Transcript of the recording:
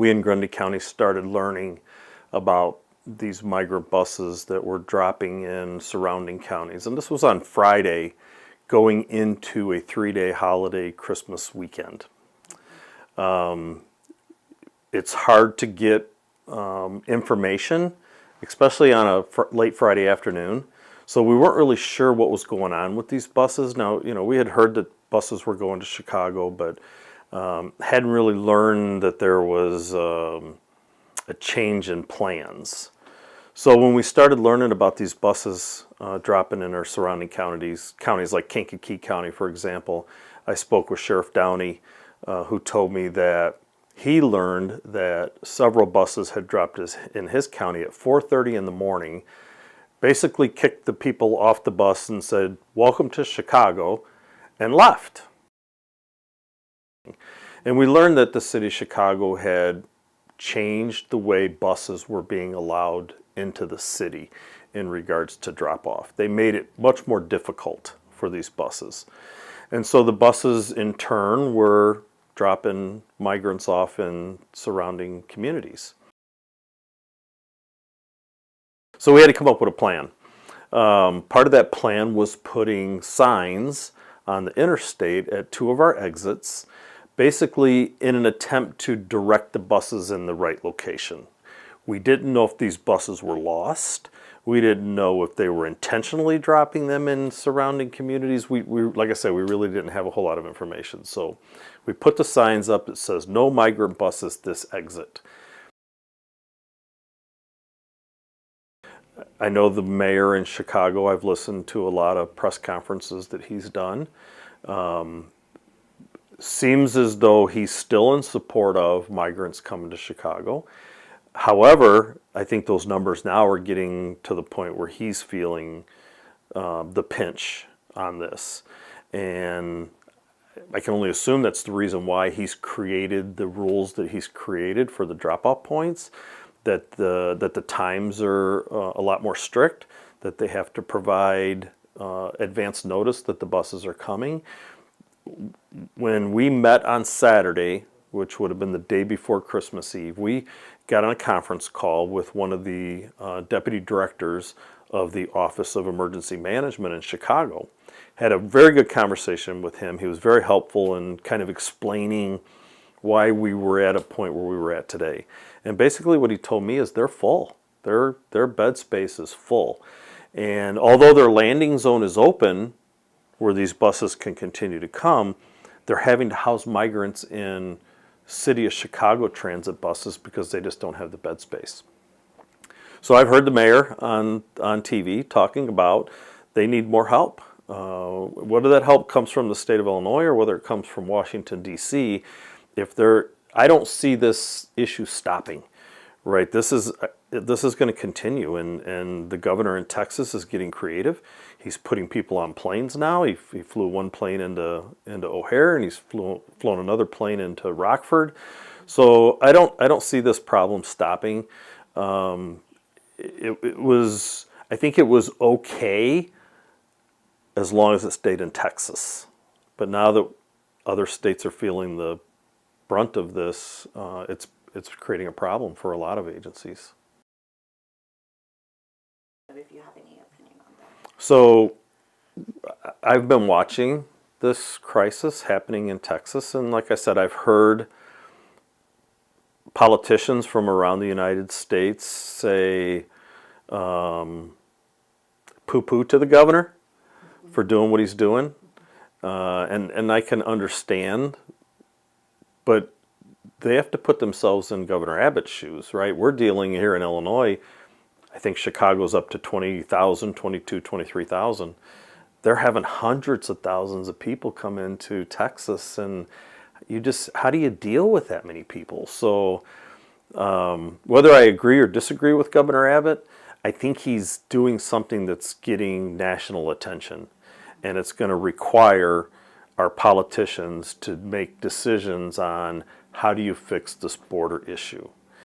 we in Grundy County started learning about these migrant buses that were dropping in surrounding counties. And this was on Friday, going into a 3-day holiday Christmas weekend. It's hard to get information, especially on a late Friday afternoon. So we weren't really sure what was going on with these buses. Now, we had heard that buses were going to Chicago, but hadn't really learned that there was a change in plans. So when we started learning about these buses dropping in our surrounding counties like Kankakee County, for example, I spoke with Sheriff Downey, who told me that he learned that several buses had dropped in his county at 4:30 in the morning, basically kicked the people off the bus and said, "Welcome to Chicago," and left. And we learned that the city of Chicago had changed the way buses were being allowed into the city in regards to drop-off. They made it much more difficult for these buses. And so the buses in turn were dropping migrants off in surrounding communities. So we had to come up with a plan. Part of that plan was putting signs on the interstate at 2 of our exits, basically in an attempt to direct the buses in the right location. We didn't know if these buses were lost. We didn't know if they were intentionally dropping them in surrounding communities. We like I said, we really didn't have a whole lot of information. So we put the signs up that says, "No migrant buses this exit." I know the mayor in Chicago, I've listened to a lot of press conferences that he's done. Seems as though he's still in support of migrants coming to Chicago. However, I think those numbers now are getting to the point where he's feeling the pinch on this. And I can only assume that's the reason why he's created the rules that he's created for the drop-off points, that the times are a lot more strict, that they have to provide advance notice that the buses are coming. When we met on Saturday, which would have been the day before Christmas Eve, we got on a conference call with one of the deputy directors of the Office of Emergency Management in Chicago. Had a very good conversation with him. He was very helpful in kind of explaining why we were at a point where we were at today. And basically what he told me is they're full. Their bed space is full. And although their landing zone is open, where these buses can continue to come, they're having to house migrants in City of Chicago transit buses because they just don't have the bed space. So I've heard the mayor on TV talking about they need more help. Whether that help comes from the state of Illinois or whether it comes from Washington, D.C., I don't see this issue stopping. Right, this is going to continue, and the governor in Texas is getting creative. He's putting people on planes now. He flew one plane into O'Hare, and he's flown another plane into Rockford. So I don't see this problem stopping. I think it was okay as long as it stayed in Texas. But now that other states are feeling the brunt of this, it's creating a problem for a lot of agencies. If you have any opinion on that. So I've been watching this crisis happening in Texas, and like I said, I've heard politicians from around the United States say poo-poo to the governor for doing what he's doing, and I can understand, but they have to put themselves in Governor Abbott's shoes, right? We're dealing here in Illinois, I think Chicago's up to 20,000, 22, 23,000. They're having hundreds of thousands of people come into Texas, and how do you deal with that many people? So whether I agree or disagree with Governor Abbott, I think he's doing something that's getting national attention, and it's going to require our politicians to make decisions on how do you fix this border issue.